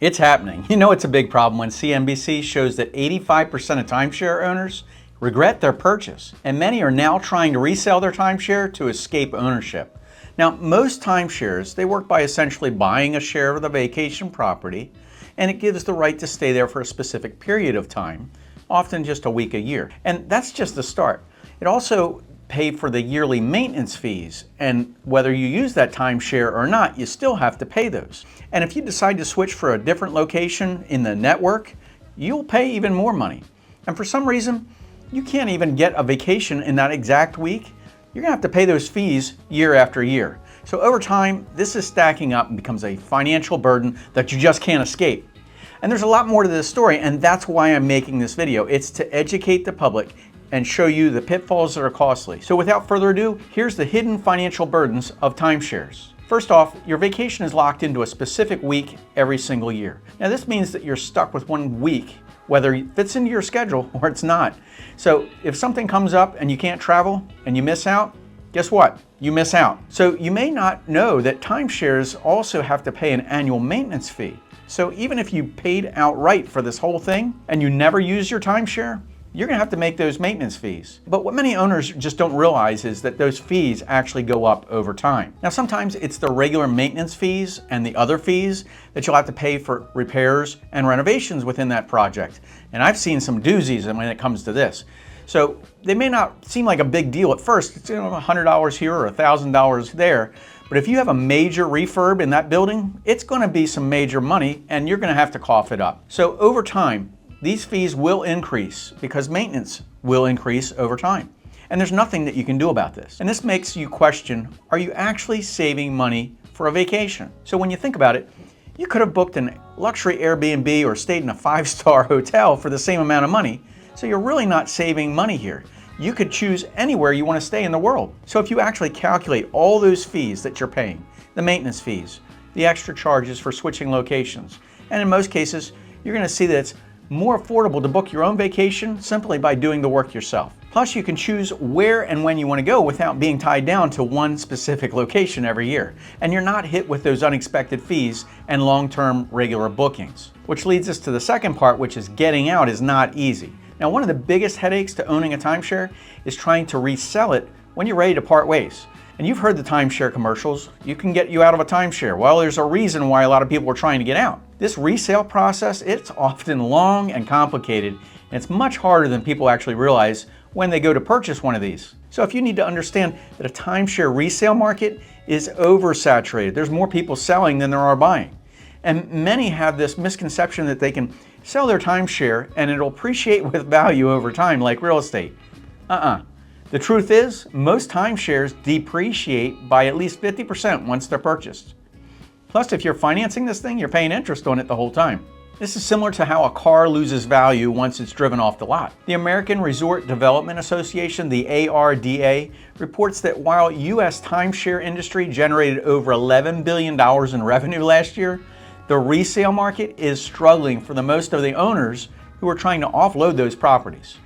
It's happening. You know it's a big problem when CNBC shows that 85% of timeshare owners regret their purchase, and many are now trying to resell their timeshare to escape ownership. Now, most timeshares, they work by essentially buying a share of the vacation property, and it gives the right to stay there for a specific period of time, often just a week a year. And that's just the start. It also pays for the yearly maintenance fees, and whether you use that timeshare or not, you still have to pay those. And if you decide to switch for a different location in the network, you'll pay even more money. And for some reason, you can't even get a vacation in that exact week. You're gonna have to pay those fees year after year. So over time, this is stacking up and becomes a financial burden that you just can't escape. And there's a lot more to this story, and that's why I'm making this video. It's to educate the public and show you the pitfalls that are costly. So without further ado, here's the hidden financial burdens of timeshares. First off, your vacation is locked into a specific week every single year. Now this means that you're stuck with 1 week, whether it fits into your schedule or it's not. So if something comes up and you can't travel and you miss out, guess what? You miss out. So you may not know that timeshares also have to pay an annual maintenance fee. So even if you paid outright for this whole thing and you never use your timeshare, you're gonna have to make those maintenance fees. But what many owners just don't realize is that those fees actually go up over time. Now sometimes it's the regular maintenance fees and the other fees that you'll have to pay for repairs and renovations within that project. And I've seen some doozies when it comes to this. So they may not seem like a big deal at first. It's $100 here or $1,000 there. But if you have a major refurb in that building, it's gonna be some major money and you're gonna have to cough it up. So over time, these fees will increase because maintenance will increase over time. And there's nothing that you can do about this. And this makes you question, are you actually saving money for a vacation? So when you think about it, you could have booked a luxury Airbnb or stayed in a 5-star hotel for the same amount of money. So you're really not saving money here. You could choose anywhere you want to stay in the world. So if you actually calculate all those fees that you're paying, the maintenance fees, the extra charges for switching locations, and in most cases, you're going to see that it's more affordable to book your own vacation simply by doing the work yourself. Plus, you can choose where and when you want to go without being tied down to one specific location every year. And you're not hit with those unexpected fees and long-term regular bookings. Which leads us to the second part, which is getting out is not easy. Now, one of the biggest headaches to owning a timeshare is trying to resell it when you're ready to part ways. And you've heard the timeshare commercials. You can get you out of a timeshare. Well, there's a reason why a lot of people are trying to get out. This resale process, it's often long and complicated, and it's much harder than people actually realize when they go to purchase one of these. So if you need to understand that a timeshare resale market is oversaturated, there's more people selling than there are buying. And many have this misconception that they can sell their timeshare and it'll appreciate with value over time like real estate. The truth is, most timeshares depreciate by at least 50% once they're purchased. Plus, if you're financing this thing, you're paying interest on it the whole time. This is similar to how a car loses value once it's driven off the lot. The American Resort Development Association, the ARDA, reports that while U.S. timeshare industry generated over $11 billion in revenue last year, the resale market is struggling for the most of the owners who are trying to offload those properties.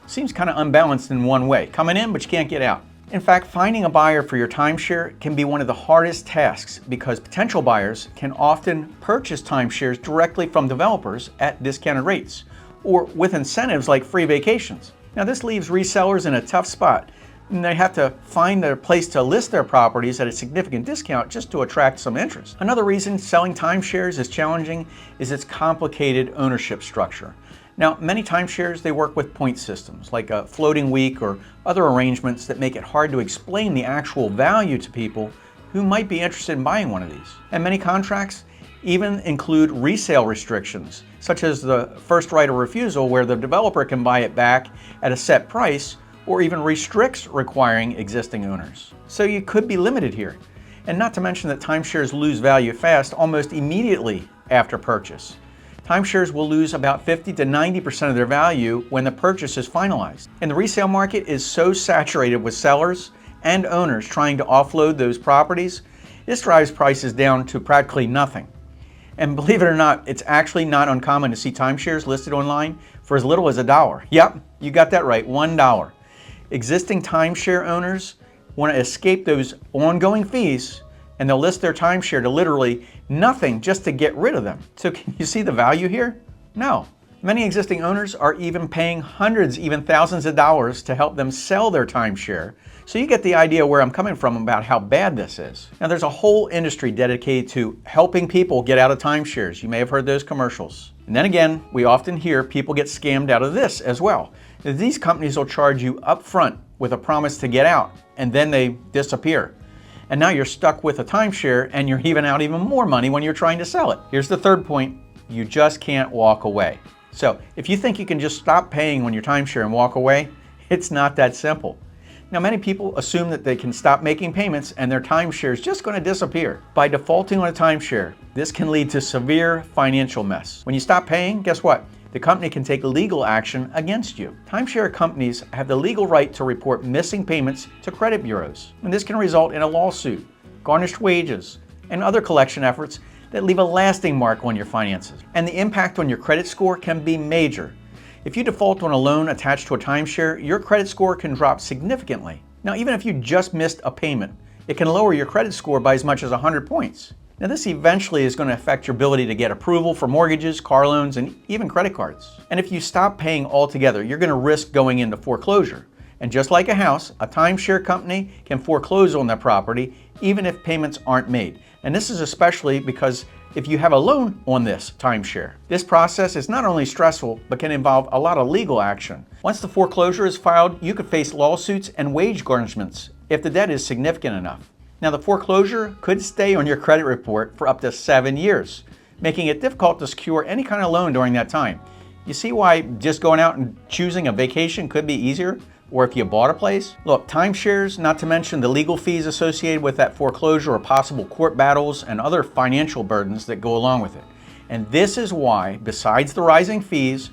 Seems kind of unbalanced in one way. Coming in, but you can't get out. In fact, finding a buyer for your timeshare can be one of the hardest tasks because potential buyers can often purchase timeshares directly from developers at discounted rates or with incentives like free vacations. Now, this leaves resellers in a tough spot, and they have to find their place to list their properties at a significant discount just to attract some interest. Another reason selling timeshares is challenging is its complicated ownership structure. Now, many timeshares, they work with point systems like a floating week or other arrangements that make it hard to explain the actual value to people who might be interested in buying one of these. And many contracts even include resale restrictions, such as the first right of refusal where the developer can buy it back at a set price or even restricts requiring existing owners. So you could be limited here. And not to mention that timeshares lose value fast almost immediately after purchase. Timeshares will lose about 50 to 90% of their value when the purchase is finalized. And the resale market is so saturated with sellers and owners trying to offload those properties, this drives prices down to practically nothing. And believe it or not, it's actually not uncommon to see timeshares listed online for as little as $1. Yep, you got that right, $1. Existing timeshare owners want to escape those ongoing fees and they'll list their timeshare to literally nothing just to get rid of them. So can you see the value here? No. Many existing owners are even paying hundreds, even thousands of dollars to help them sell their timeshare. So you get the idea where I'm coming from about how bad this is. Now there's a whole industry dedicated to helping people get out of timeshares. You may have heard those commercials. And then again, we often hear people get scammed out of this as well. These companies will charge you up front with a promise to get out, and then they disappear. And now you're stuck with a timeshare and you're even out even more money when you're trying to sell it. Here's the third point, you just can't walk away. So if you think you can just stop paying on your timeshare and walk away, it's not that simple. Now many people assume that they can stop making payments and their timeshare is just going to disappear. By defaulting on a timeshare, this can lead to severe financial mess. When you stop paying, guess what? The company can take legal action against you. Timeshare companies have the legal right to report missing payments to credit bureaus, and this can result in a lawsuit, garnished wages, and other collection efforts that leave a lasting mark on your finances. And the impact on your credit score can be major. If you default on a loan attached to a timeshare, your credit score can drop significantly. Now, even if you just missed a payment, it can lower your credit score by as much as 100 points. Now, this eventually is going to affect your ability to get approval for mortgages, car loans, and even credit cards. And if you stop paying altogether, you're going to risk going into foreclosure. And just like a house, a timeshare company can foreclose on that property even if payments aren't made. And this is especially because if you have a loan on this timeshare. This process is not only stressful, but can involve a lot of legal action. Once the foreclosure is filed, you could face lawsuits and wage garnishments if the debt is significant enough. Now, the foreclosure could stay on your credit report for up to 7 years, making it difficult to secure any kind of loan during that time. You see why just going out and choosing a vacation could be easier? Or if you bought a place? Look, timeshares, not to mention the legal fees associated with that foreclosure or possible court battles and other financial burdens that go along with it. And this is why, besides the rising fees,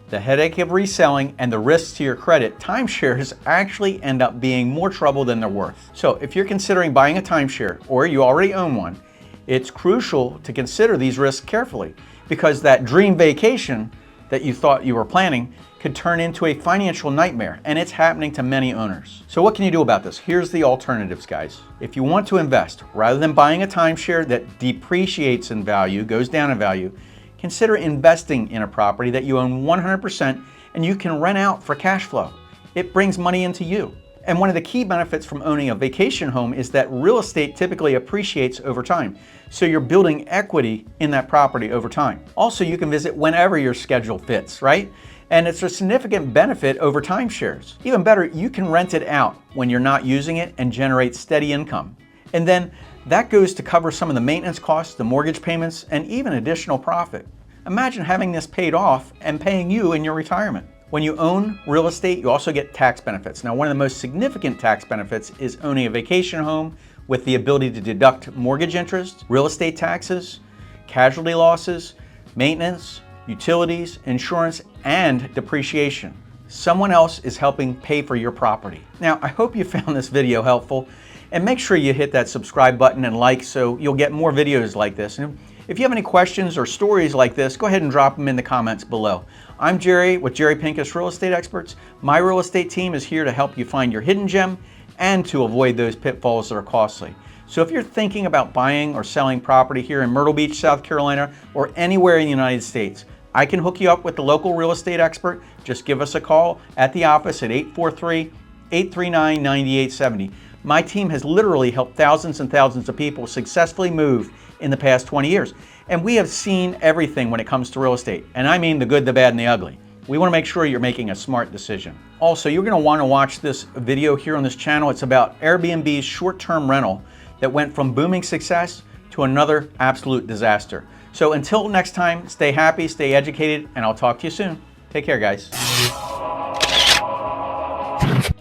the headache of reselling, and the risks to your credit, timeshares actually end up being more trouble than they're worth. So if you're considering buying a timeshare or you already own one, it's crucial to consider these risks carefully, because that dream vacation that you thought you were planning could turn into a financial nightmare, and it's happening to many owners. So what can you do about this? Here's the alternatives, guys. If you want to invest, rather than buying a timeshare that depreciates in value, goes down in value, consider investing in a property that you own 100% and you can rent out for cash flow. It brings money into you. And one of the key benefits from owning a vacation home is that real estate typically appreciates over time. So you're building equity in that property over time. Also, you can visit whenever your schedule fits, right? And it's a significant benefit over timeshares. Even better, you can rent it out when you're not using it and generate steady income. And then that goes to cover some of the maintenance costs, the mortgage payments, and even additional profit. Imagine having this paid off and paying you in your retirement. When you own real estate, you also get tax benefits. Now, one of the most significant tax benefits is owning a vacation home with the ability to deduct mortgage interest, real estate taxes, casualty losses, maintenance, utilities, insurance, and depreciation. Someone else is helping pay for your property. Now, I hope you found this video helpful, and make sure you hit that subscribe button and like so you'll get more videos like this. And if you have any questions or stories like this, go ahead and drop them in the comments below. I'm Jerry with Jerry Pincus Real Estate Experts. My real estate team is here to help you find your hidden gem and to avoid those pitfalls that are costly. So if you're thinking about buying or selling property here in Myrtle Beach, South Carolina, or anywhere in the United States, I can hook you up with the local real estate expert. Just give us a call at the office at 843-839-9870. My team has literally helped thousands and thousands of people successfully move in the past 20 years. And we have seen everything when it comes to real estate. And I mean the good, the bad, and the ugly. We want to make sure you're making a smart decision. Also, you're going to want to watch this video here on this channel. It's about Airbnb's short-term rental that went from booming success to another absolute disaster. So until next time, stay happy, stay educated, and I'll talk to you soon. Take care, guys.